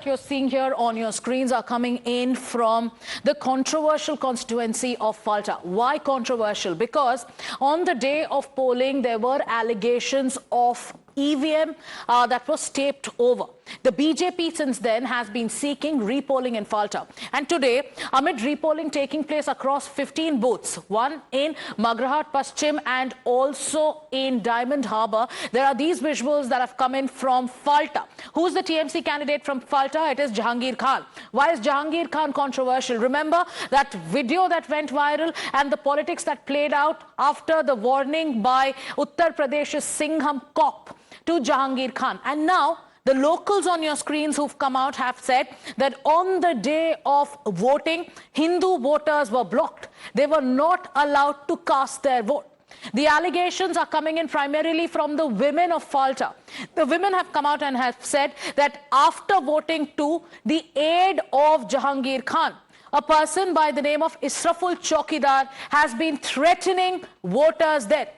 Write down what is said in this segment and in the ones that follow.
you're seeing here on your screens are coming in from the controversial constituency of Falta. Why controversial? Because on the day of polling, there were allegations of EVM that was taped over. The BJP since then has been seeking repolling in Falta. And today, amid repolling taking place across 15 booths, one in Magrahat Paschim and also in Diamond Harbour, there are these visuals that have come in from Falta. Who's the TMC candidate from Falta? It is Jahangir Khan. Why is Jahangir Khan controversial? Remember that video that went viral and the politics that played out after the warning by Uttar Pradesh's Singham cop to Jahangir Khan. And now the locals on your screens who've come out have said that on the day of voting, Hindu voters were blocked. They were not allowed to cast their vote. The allegations are coming in primarily from the women of Falta. The women have come out and have said that after voting to the aid of Jahangir Khan, a person by the name of Israful Chokidar has been threatening voters there.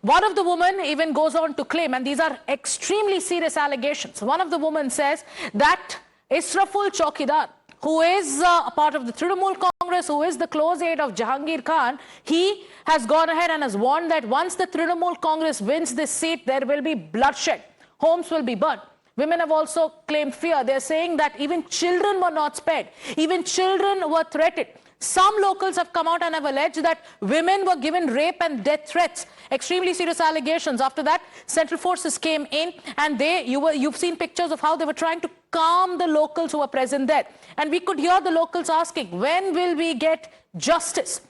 One of the women even goes on to claim, and these are extremely serious allegations. One of the women says that Israful Chokidar, who is a part of the Trinamool Congress, who is the close aide of Jahangir Khan, he has gone ahead and has warned that once the Trinamool Congress wins this seat, there will be bloodshed. Homes will be burnt. Women have also claimed fear. They're saying that even children were not spared. Even children were threatened. Some locals have come out and have alleged that women were given rape and death threats. Extremely serious allegations. After that, Central Forces came in and you've seen pictures of how they were trying to calm the locals who were present there. And we could hear the locals asking, when will we get justice?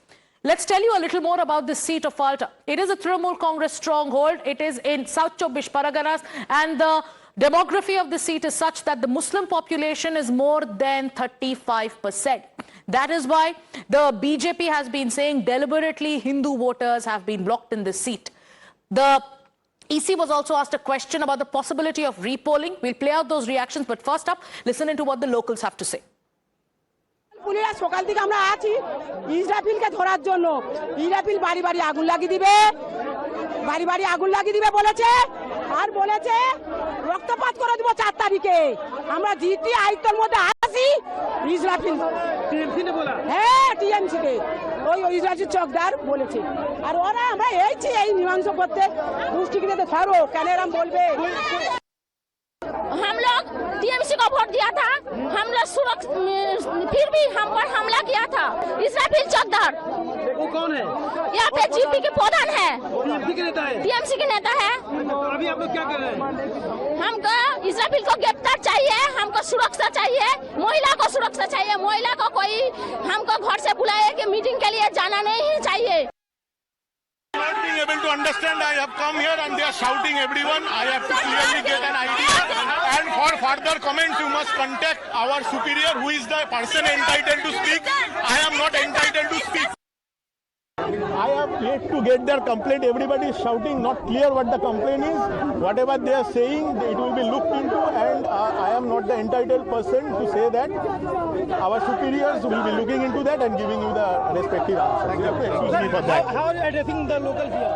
Let's tell you a little more about this seat of Falta. It is a Trinamool Congress stronghold. It is in South Chobbish Parganas, and the demography of the seat is such that the Muslim population is more than 35%. That is why the BJP has been saying deliberately Hindu voters have been blocked in this seat. The EC was also asked a question about the possibility of repolling. We'll play out those reactions, but first up, listen into what the locals have to say. পুলিশরা সকাল থেকে আমরা আছি ইসরাফিলকে ধরার জন্য ইসরাফিল বাড়ি বাড়ি আগুন লাগিয়ে দিবে বলেছে আর বলেছে রক্তপাত করে দিব 4 তারিখে আমরা জিটি আইতর মধ্যে আছি ইসরাফিল টিএমসি নে বলা হ্যাঁ টিএমসি কে ওই ইসরাফিল চকদার বলেছে আর ওরা আমরা এই মীমাংস করতে দুষ্টিকে তো ছাড়ো কেন এরকম বলবে हम लोग टीएमसी को वोट दिया था हम लोग फिर भी हम पर हमला किया था इसराफिल चकदार वो कौन है यहाँ पे जीपी के प्रधान है टीएमसी के नेता है अभी आप लोग क्या कर रहे हैं हमको इसराफिल को गिरफ्तार चाहिए हमको सुरक्षा चाहिए महिला को सुरक्षा चाहिए महिला को कोई हमको घर से बुलाए कि मीटिंग के लिए जाना नहीं चाहिए Not being able to understand, I have come here and they are shouting everyone. I have to clearly get an idea. And for further comments, you must contact our superior, who is the person entitled to speak. I am not entitled to speak. I have yet to get their complaint. Everybody is shouting, not clear what the complaint is. Whatever they are saying, it will be looked into, and I am not the entitled person to say that. Our superiors will be looking into that and giving you the respective answers. You have to excuse me for that. How are you addressing the locals here?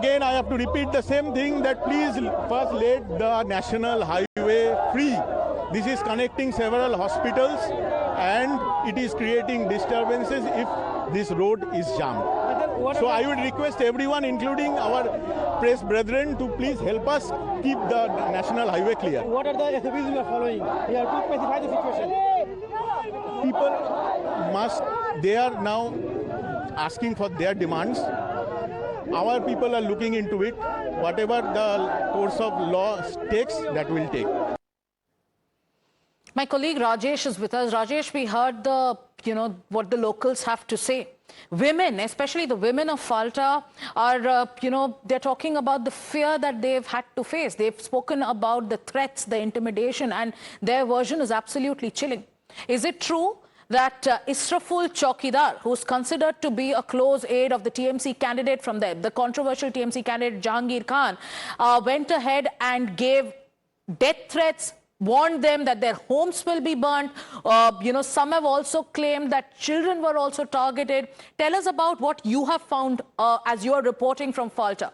Again, I have to repeat the same thing, that please first let the national highway free. This is connecting several hospitals and it is creating disturbances if this road is jammed. So I would request everyone, including our press brethren, to please help us keep the national highway clear. What are the SOPs we are following? We have to specify the situation. People they are now asking for their demands. Our people are looking into it. Whatever the course of law takes, that will take. My colleague Rajesh is with us. Rajesh, we heard what the locals have to say. Women, especially the women of Falta, are, they're talking about the fear that they've had to face. They've spoken about the threats, the intimidation, and their version is absolutely chilling. Is it true that Israful Chokidar, who's considered to be a close aide of the TMC candidate from there, the controversial TMC candidate Jahangir Khan, went ahead and gave death threats, warned them that their homes will be burnt? Some have also claimed that children were also targeted. Tell us about what you have found as you are reporting from Falta.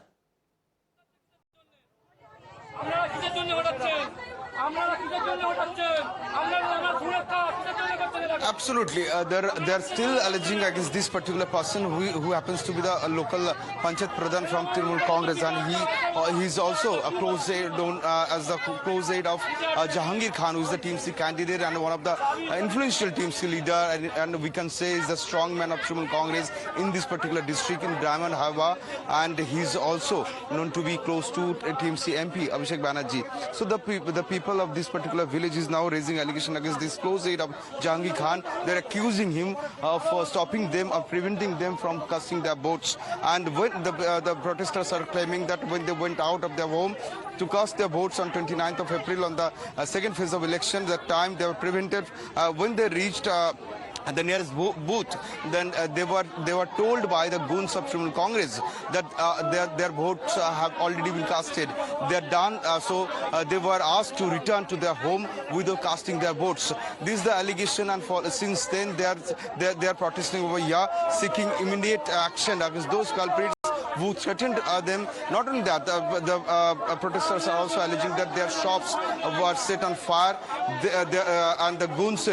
আপনারা কিসের জন্য হটাচ্ছেন? আপনারা কিসের জন্য হটাচ্ছেন? আপনারা Absolutely. They're still alleging against this particular person who happens to be the local Panchayat Pradhan from Trinamool Congress, and he's also a close aide known as the close aide of Jahangir Khan, who is the TMC candidate and one of the influential TMC leader, and we can say is the strong man of Trinamool Congress in this particular district in Diamond Harbour, and he's also known to be close to TMC MP Abhishek Banerjee. So the people of this particular village is now raising allegation against this close aide of Jahangir Khan. They're accusing him of stopping them, of preventing them from casting their votes. And when the protesters are claiming that when they went out of their home to cast their votes on 29th of April on the second phase of election, that time they were prevented. When they reached at the nearest booth, then they were told by the goons of Trinamool Congress that their votes have already been casted. They're done, so they were asked to return to their home without casting their votes. This is the allegation, and since then they are protesting over here, seeking immediate action against those culprits who threatened them. Not only that, the protesters are also alleging that their shops were set on fire, and the goons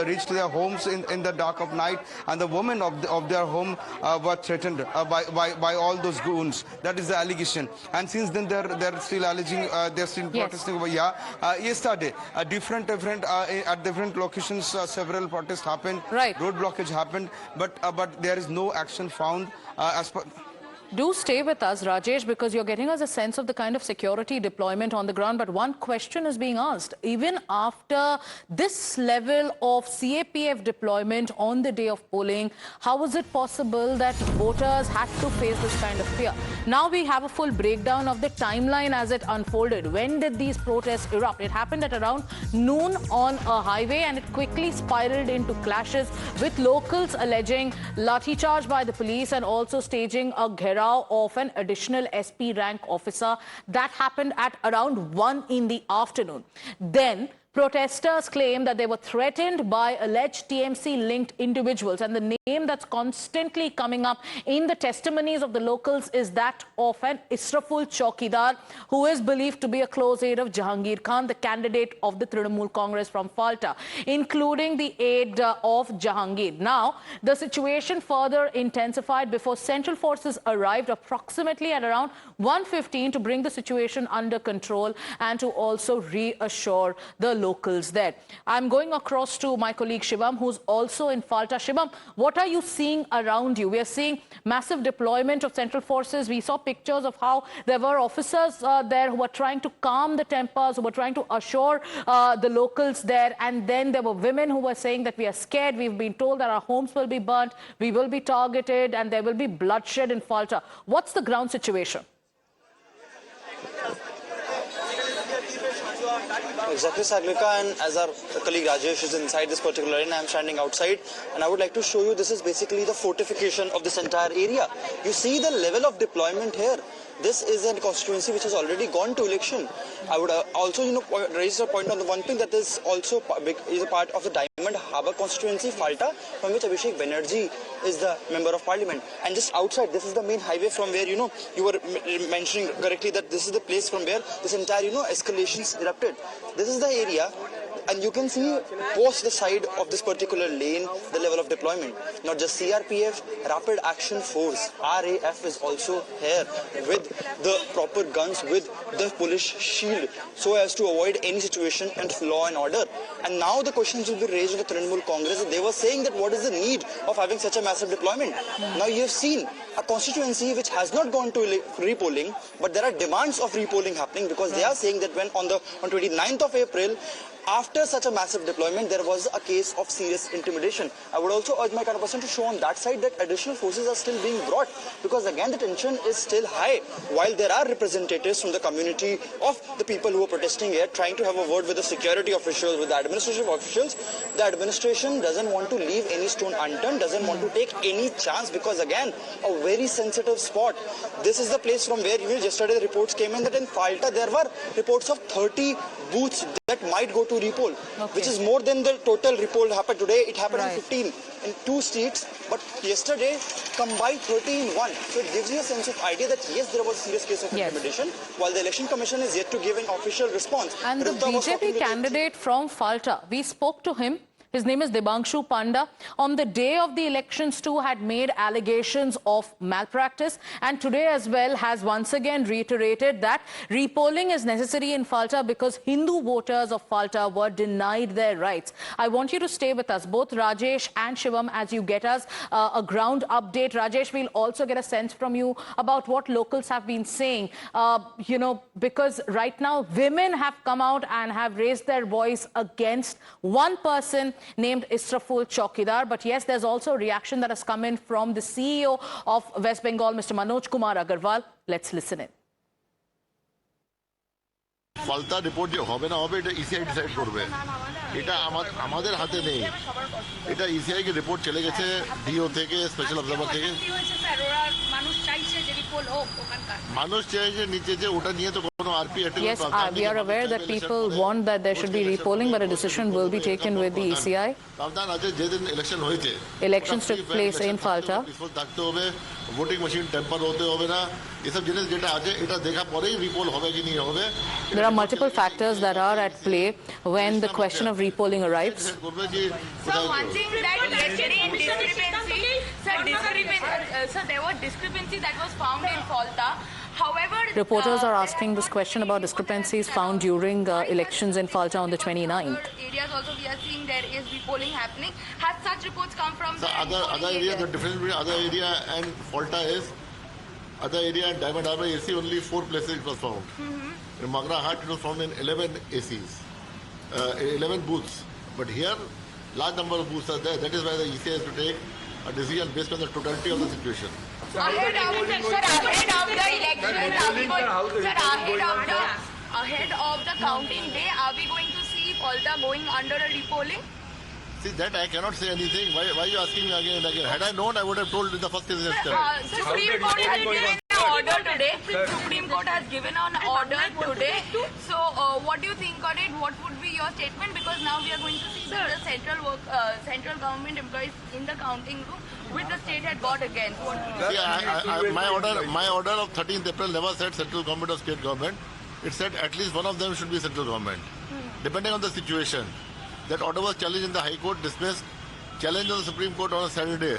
reached their homes in the dark of night, and the women of their home were threatened by all those goons. That is the allegation. And since then they're still alleging, they're still protesting over here. Yesterday, at different locations, several protests happened. Right. Road blockage happened, but there is no action found as per. Do stay with us, Rajesh, because you're getting us a sense of the kind of security deployment on the ground. But one question is being asked. Even after this level of CAPF deployment on the day of polling, how is it possible that voters had to face this kind of fear? Now we have a full breakdown of the timeline as it unfolded. When did these protests erupt? It happened at around noon on a highway, and it quickly spiraled into clashes with locals alleging lathi charge by the police and also staging a gherav of an additional SP rank officer. That happened at around 1 in the afternoon. Then protesters claim that they were threatened by alleged TMC-linked individuals, and the name that's constantly coming up in the testimonies of the locals is that of an Israful Chaukidar, who is believed to be a close aide of Jahangir Khan, the candidate of the Trinamool Congress from Falta, including the aide of Jahangir. Now, the situation further intensified before central forces arrived approximately at around 1:15 to bring the situation under control and to also reassure the locals there. I'm going across to my colleague Shivam, who's also in Falta. Shivam, what are you seeing around you? We are seeing massive deployment of central forces. We saw pictures of how there were officers there who were trying to calm the tempers, who were trying to assure the locals there. And then there were women who were saying that we are scared. We've been told that our homes will be burnt, we will be targeted, and there will be bloodshed in Falta. What's the ground situation? Exactly, Saglika, and as our colleague Rajesh is inside this particular area, I'm standing outside, and I would like to show you this is basically the fortification of this entire area. You see the level of deployment here. This is a constituency which has already gone to election. I would also, raise a point on the one thing that is also is a part of the Diamond Harbour constituency, Falta, from which Abhishek Banerjee is the member of parliament. And just outside, this is the main highway from where, you were mentioning correctly that this is the place from where this entire, escalations erupted. This is the area. And you can see post the side of this particular lane, the level of deployment. Not just CRPF, Rapid Action Force, RAF is also here with the proper guns, with the police shield, so as to avoid any situation and law and order. And now the questions will be raised in the Trinamool Congress. They were saying that what is the need of having such a massive deployment? Now you have seen a constituency which has not gone to repolling, but there are demands of repolling happening, because they are saying that when on 29th of April, after such a massive deployment, there was a case of serious intimidation. I would also urge my person to show on that side that additional forces are still being brought, because again the tension is still high. While there are representatives from the community of the people who are protesting here trying to have a word with the security officials, with the administrative officials, the administration doesn't want to leave any stone unturned, doesn't want to take any chance, because again, a very sensitive spot. This is the place from where yesterday the reports came in that in Falta there were reports of 30 booths that might go to repoll, which is more than the total repoll happened today. It happened on 15 in 2 streets, but yesterday combined 30 in 1. So it gives you a sense of idea that yes, there was a serious case of intimidation, while the Election Commission is yet to give an official response. And the BJP candidate from Falta, we spoke to him. His name is Debangshu Panda. On the day of the elections too had made allegations of malpractice, and today as well has once again reiterated that repolling is necessary in Falta because Hindu voters of Falta were denied their rights. I want you to stay with us, both Rajesh and Shivam, as you get us a ground update. Rajesh, we'll also get a sense from you about what locals have been saying, because right now women have come out and have raised their voice against one person named Israful Chaukidar. But yes, there's also a reaction that has come in from the CEO of West Bengal, Mr. Manoj Kumar Agarwal. Let's listen in. Falta report যে হবে না হবে এটা ECI decide করবে, এটা আমাদের হাতে নেই। এটা ইসিআই কে রিপোর্ট চলে গেছে ডিও থেকে, স্পেশাল অবজারভার থেকে। মানুষ চাইছে নিচে যে ওটা নিয়ে তো কোনো RP active. Yes, we are aware that people want that there should be repolling, but a decision will be taken with the ECI. সাবধান আছে, যেদিন ইলেকশন হয়েছে Elections took place in Falta. Peaceful থাকতে হবে, ভোটিং মেশিন টেম্পার হতে হবে না, এসব জিনিস যেটা আছে এটা দেখা পরেই রিপোল হবে কি নিয়ে হবে। There are multiple factors that are at play when the question of repolling arrives. করবে যে So one thing that yesterday in discrepancy, sir, there was discrepancy that was found in Falta. However, Reporters are asking this question about discrepancies found during elections in Falta on the 29th. areas also we are seeing there is repolling happening. Has such reports come from the other area? The difference between other area and Falta is other area and Diamond Harbour AC only 4 places it was found. In Magra Hat it was found in 11 ACs, 11 booths. But here large number of booths are there. That is why the ECI has to take a decision based on the totality of the situation. ahead of the counting day, are we going to see Falta going under a repolling? See, that I cannot say anything. Why are you asking me again and again? Had I known, I would have told in the first instance. Supreme Court has given an order today. Supreme Court has given an order today. So, what do you think on it? What would be your statement? Because now we are going to see that the central government employees in the counting room with the state had got against. See, my order of 13th April never said central government or state government. It said at least one of them should be central government, depending on the situation. That order was challenged in the High Court, dismissed. Challenged on the Supreme Court on a Saturday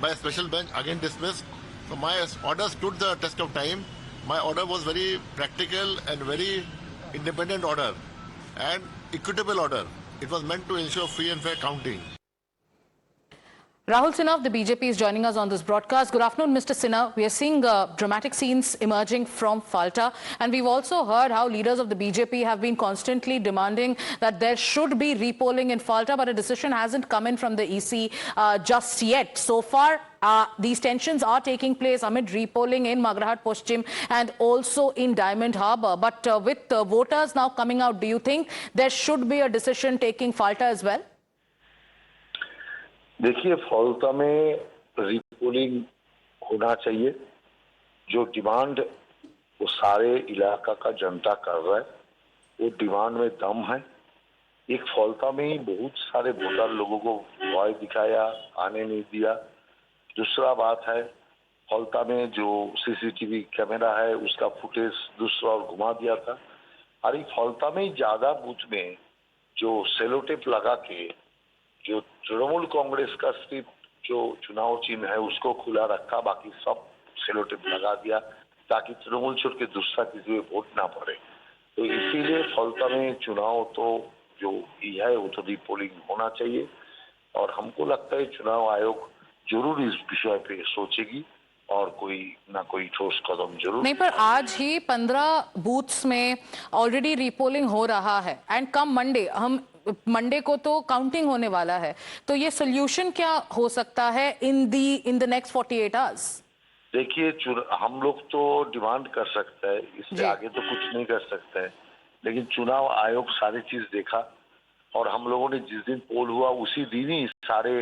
by a special bench, again dismissed. So my order stood the test of time. My order was very practical and very independent order and equitable order. It was meant to ensure free and fair counting. Rahul Sinha of the BJP is joining us on this broadcast. Good afternoon, Mr. Sinha. We are seeing dramatic scenes emerging from Falta, and we've also heard how leaders of the BJP have been constantly demanding that there should be repolling in Falta, but a decision hasn't come in from the EC just yet. So far, these tensions are taking place amid repolling in Magrahat Paschim and also in Diamond Harbour. But with voters now coming out, do you think there should be a decision taking Falta as well? देखिए, फॉल्टा में repolling होना चाहिए। जो demand वो सारे इलाका का जनता कर रहा है, वो डिमांड में दम है। एक फॉल्टा में ही बहुत सारे वोटर लोगों को भय दिखाया, आने नहीं दिया। दूसरा बात है, फॉल्टा में जो सीसीटीवी कैमरा है उसका फुटेज दूसरा और घुमा दिया था। और ये फॉल्टा में ज्यादा बूथ में जो सेलोटेप लगा के जो तृणमूल कांग्रेस का सिर्फ जो चुनाव चिन्ह है उसको खुला रखा, बाकी सब सेलोटेप लगा दिया ताकि तृणमूल छोड़ के दूसरा किसी में वोट ना पड़े। तो इसीलिए फलता में चुनाव तो जो है वो तो रिपोलिंग होना चाहिए और हमको लगता है चुनाव आयोग जरूर इस विषय पे सोचेगी और कोई ना कोई ठोस कदम जरूर। नहीं, पर आज ही 15 बूथ्स में ऑलरेडी रिपोलिंग हो रहा है एंड कम मंडे को तो काउंटिंग होने वाला है, तो ये सोल्यूशन क्या हो सकता है इन द नेक्स्ट 48 आवर्स? देखिए, हम लोग तो डिमांड कर सकते हैं, इससे आगे तो कुछ नहीं कर सकते हैं, लेकिन चुनाव आयोग सारी चीज देखा और हम लोगों ने जिस दिन पोल हुआ उसी दिन ही सारे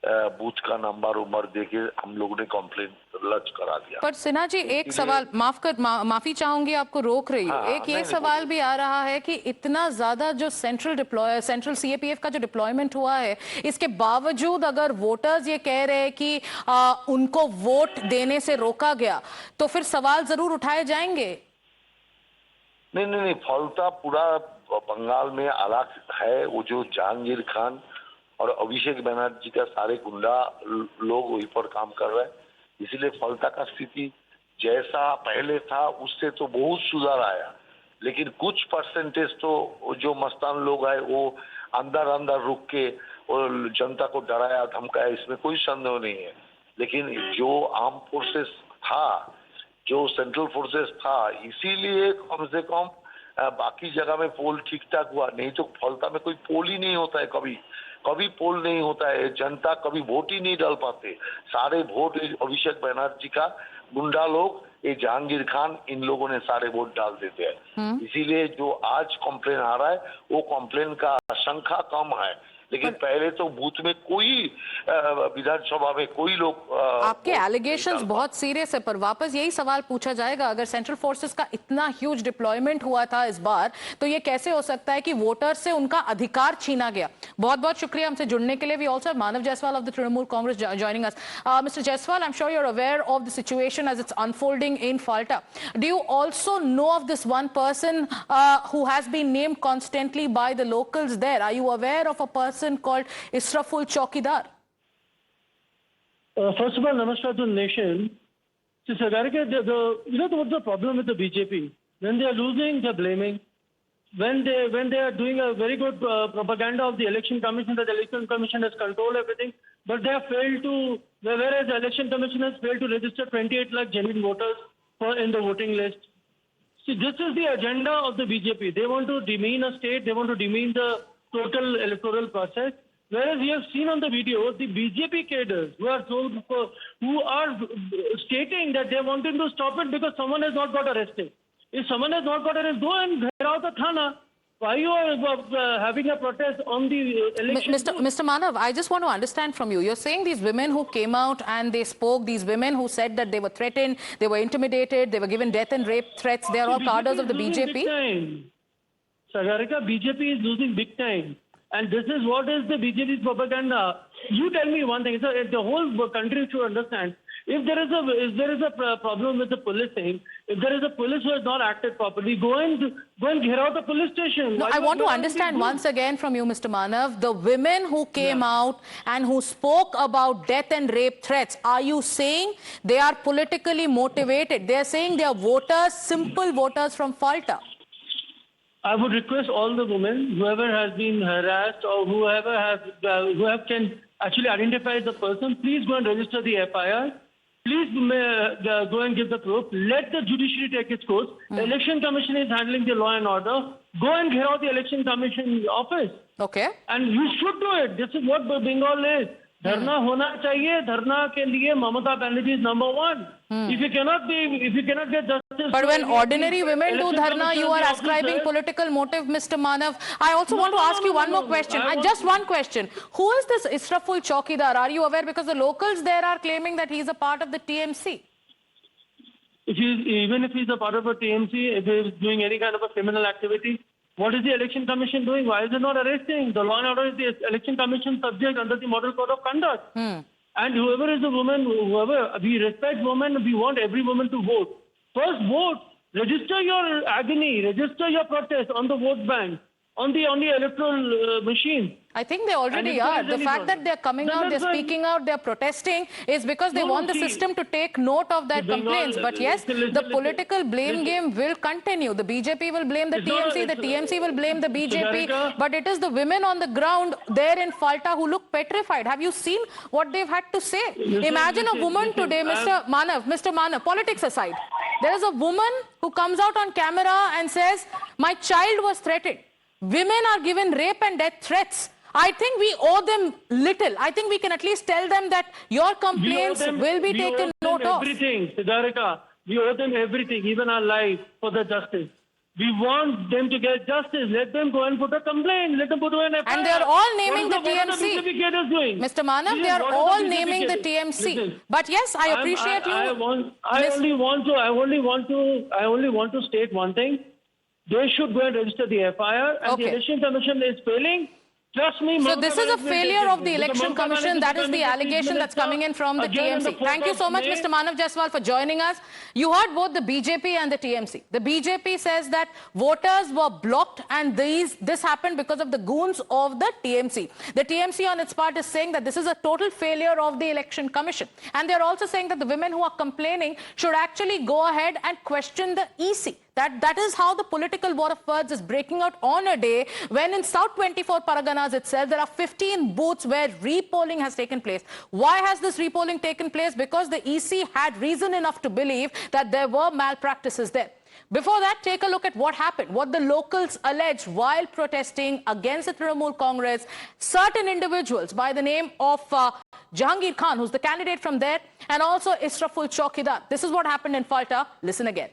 बूथ का नंबर उम्र देके हम लोगों ने कंप्लेंट लॉन्च करा दिया। पर सिन्हा जी, एक सवाल माफी चाहूंगी, आपको रोक रही हूँ। एक ये सवाल भी आ रहा है कि इतना ज्यादा जो सेंट्रल सीएपीएफ का जो डिप्लॉयमेंट हुआ है, इसके बावजूद अगर वोटर्स ये कह रहे हैं कि उनको वोट देने से रोका गया, तो फिर सवाल जरूर उठाए जाएंगे। नहीं, फलता पूरा बंगाल में अलग है। वो जो जहांगीर खान और अभिषेक बनर्जी का सारे गुंडा लोग वहीं पर काम कर रहे हैं। इसलिए फलता का स्थिति जैसा पहले था उससे तो बहुत सुधार आया, लेकिन कुछ परसेंटेज तो जो मस्तान लोग आए वो अंदर अंदर रुक के और जनता को डराया धमकाया, इसमें कोई संदेह नहीं है। लेकिन जो आर्म फोर्सेस था, जो सेंट्रल फोर्सेस था, इसीलिए कम से कम बाकी जगह में पोल ठीक ठाक हुआ, नहीं तो फलता में कोई पोल ही नहीं होता है, कभी पोल नहीं होता है, जनता कभी वोट ही नहीं डाल पाते, सारे वोट अभिषेक बनर्जी का गुंडा लोग, ये जहांगीर खान, इन लोगों ने सारे वोट डाल देते हैं। इसीलिए जो आज कंप्लेन आ रहा है वो कंप्लेन का संख्या कम है, लेकिन पहले तो बूथ में कोई विधानसभा में कोई लोग आपके एलिगेशंस बहुत सीरियस है, पर वापस यही सवाल पूछा जाएगा, अगर सेंट्रल फोर्सेस का इतना ह्यूज डिप्लॉयमेंट हुआ था इस बार, तो ये कैसे हो सकता है कि वोटर्स से उनका अधिकार छीना गया? बहुत बहुत शुक्रिया हमसे जुड़ने के लिए। We also Manav Jaiswal of the Trinamool Congress joining us. Mister Jaiswal, I am sure you are aware of the situation as it's unfolding in Falta. Do you also know of this one person who has been named constantly by the locals there? Are you aware of a person called Israful Chowkidar? First of all, namaskar to the nation. So, Sagarika, you know what's the problem with the BJP? When they are losing, they are blaming. When they are doing a very good propaganda of the election commission, that the election commission has controlled everything, but they have failed to, whereas the election commission has failed to register 28 lakh genuine voters in the voting list. See, this is the agenda of the BJP. They want to demean a state. They want to demean the total electoral process. Whereas we have seen on the video the BJP cadres who are stating that they wanted to stop it because someone has not got arrested. If someone has not got arrested, go and gherao the thana. Why you are having a protest on the election? Mr. Manav, I just want to understand from you. You're saying these women who came out and they spoke, these women who said that they were threatened, they were intimidated, they were given death and rape threats, they are all cadres of the BJP? Sagarika, BJP is losing big time. And this is what is the BJP's propaganda. You tell me one thing, the whole country should understand. If there is a problem with the policing, if there is a police who has not acted properly, go and get out the police station. No, I want to understand once again from you, Mr. Manav, the women who came out and who spoke about death and rape threats, are you saying they are politically motivated? They are saying they are voters, simple voters from Falta. I would request all the women, whoever has been harassed or whoever can actually identify the person, please go and register the FIR. Please go and give the proof. Let the judiciary take its course. The Election Commission is handling the law and order. Go and get out the Election Commission office. Okay. And you should do it. This is what Bengal is. Dharna hona chahiye. Dharna ke liye Mamata Banerjee is number one. If you cannot get justice. But when ordinary women do dharna, you are ascribing political motive, Mr. Manav. I also want to ask you one more question. Just one question. Who is this Israful Chowkidar? Are you aware? Because the locals there are claiming that he is a part of the TMC. Even if he's a part of a TMC, if he's doing any kind of a criminal activity, what is the Election Commission doing? Why is it not arresting? The law and order is the Election Commission subject under the Model Code of Conduct. And whoever is the woman, we respect women, we want every woman to vote. First vote, register your agony, register your protest on the vote bank, on the electoral machine. I think they already are. The fact that they're coming out, they're speaking out, they're protesting is because they want the system to take note of their complaints. But yes, the political blame game will continue. The BJP will blame the TMC, the TMC will blame the BJP. But it is the women on the ground there in Falta who look petrified. Have you seen what they've had to say? Imagine a woman today, Mr. Manav, politics aside. There is a woman who comes out on camera and says, my child was threatened. Women are given rape and death threats. I think we owe them little. I think we can at least tell them that your complaints will be taken note of. Everything, Siddharika. We owe them everything, even our life, for the justice. We want them to get justice. Let them go and put a complaint. Let them put an FIR. And they are all naming the TMC. What is the BJP doing? Mr. Manav, they are all naming the TMC. Listen, but yes, I appreciate you. I only want to state one thing. They should go and register the FIR, and the Election Commission is failing Trust me. So Mamata this is a management failure is of the taking it. Election Because Mamata Commission. That is management the is allegation that's coming in from the again on the TMC. Thank you 4th so of much, May. Mr. Manav Jaiswal, for joining us. You heard both the BJP and the TMC. The BJP says that voters were blocked and this happened because of the goons of the TMC. The TMC on its part is saying that this is a total failure of the Election Commission. And they're also saying that the women who are complaining should actually go ahead and question the EC. That is how the political war of words is breaking out on a day when in South 24 Paraganas itself, there are 15 booths where repolling has taken place. Why has this repolling taken place? Because the EC had reason enough to believe that there were malpractices there. Before that, take a look at what happened, what the locals alleged while protesting against the Trinamool Congress. Certain individuals by the name of Jahangir Khan, who's the candidate from there, and also Israful Chaukidar. This is what happened in Falta. Listen again.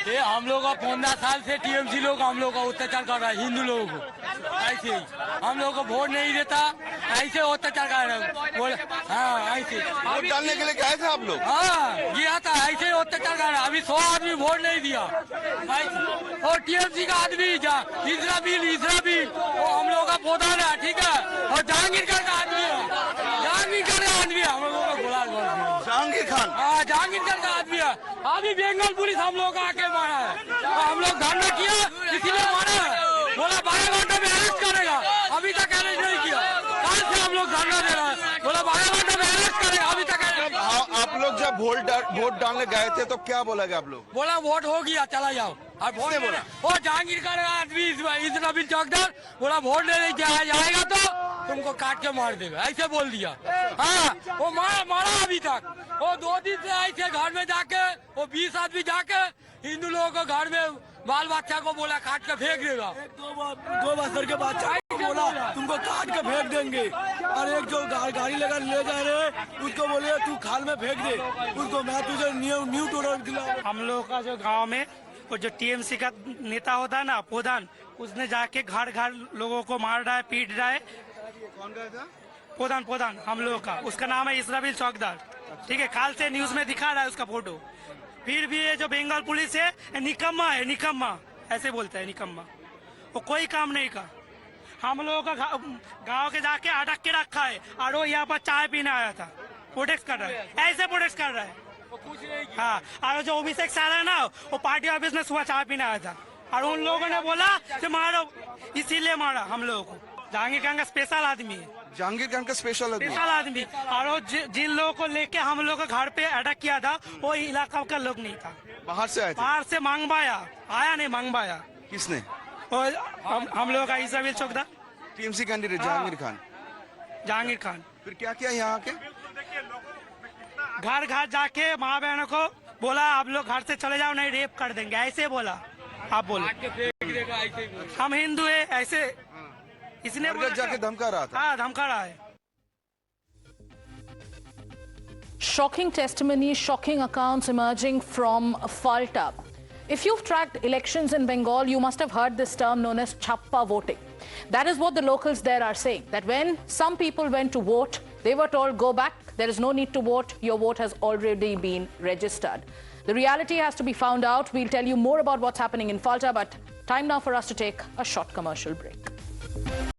ये हम लोग का 15 साल से TMC लोग हम लोग का अत्याचार कर रहा है हिंदू लोगों को ऐसे ही हम लोग को वोट नहीं देता ऐसे अत्याचार कर रहा है हाँ ऐसे वोट डालने के लिए गए थे आप लोग? हाँ गया था ऐसे अत्याचार कर रहा है अभी 100 आदमी वोट नहीं दिया और टीएमसी का आदमी इसराबील वो हम लोग का प्रधान है ठीक है और जहांगीर खान का आदमी है हम लोगों का बोला जहांगीर खान? हाँ जहांगीर खान का आदमी है अभी बंगाल पुलिस हम लोग आके मारा है हम लोग धरना किया इसीलिए मारा है बोला 12 घंटे में अरेस्ट करेगा अभी तक अरेस्ट नहीं किया कल से हम लोग धरना दे रहे हैं बोला 12 घंटे में अरेस्ट करेगा अभी तक आप लोग जब वोट डालने गए थे तो क्या बोला गया आप लोग? बोला वोट हो गया चला जाओ और वोट बोला वो जहांगीर खान का आदमी इसराबील चौकदार बोला वोट नहीं जाएगा तो तुमको काट के मार देगा ऐसे बोल दिया हाँ वो मारा अभी तक वो 2 दिन से ऐसे घर में जाके वो 20 आदमी जाके हिंदू लोगों को घर में बाल बच्चा को बोला काट के फेंक देगा 2 बच्चों के बच्चा बोला तुमको काट के फेंक देंगे और एक जो गाड़ी लेकर ले जा रहे उसको बोले तू खाल में फेंक दे उसको मैं तुझे न्यू टोलर दिला। हम लोग का जो गांव में वो जो टीएमसी का नेता होता है ना प्रधान उसने जाके घर घर लोगों को मार रहा है पीट रहा है। कौन गया था? प्रधान हम लोग का उसका नाम है इसराबील चौकदार ठीक है काल से न्यूज में दिखा रहा है उसका फोटो। फिर भी ये जो बंगाल पुलिस है निकम्मा ऐसे बोलता है निकम्मा वो कोई काम नहीं का हम लोगों का गांव के जाके अटक के रखा है और वो यहाँ पर चाय पीने आया था प्रोटेक्ट कर रहा है ऐसे प्रोटेक्ट कर रहा है हाँ और जो अभिषेक सारा है ना वो पार्टी ऑफिस में सुबह चाय पीने आया था और उन लोगों ने बोला कि मारो इसीलिए मारा हम लोगों को। जहांगीर खान का स्पेशल आदमी है जहांगीर खान का स्पेशल आदमी और वो जिन लोगों को लेके हम लोग को घर पे अटैक किया था वो इलाका का लोग नहीं था बाहर से आए थे? बाहर से मंगवाया आया नहीं मंगवाया किसने? और हम लोग का इसराबील चौकदार टीएमसी कैंडिडेट जहांगीर खान फिर क्या किया यहाँ के? घर जाके माँ बहनों को बोला आप लोग घर से चले जाओ नहीं रेप कर देंगे ऐसे बोला आप बोले हम हिंदू है ऐसे इसने जाके धमका रहा था। हाँ धमका रहा है। Shocking testimony, shocking accounts emerging from Falta. If you've tracked elections in Bengal, you must have heard this term known as chappa voting. That is what the locals there are saying, that when some people went to vote, they were told, go back, there is no need to vote, your vote has already been registered. The reality has to be found out. We'll tell you more about what's happening in Falta, but time now for us to take a short commercial break.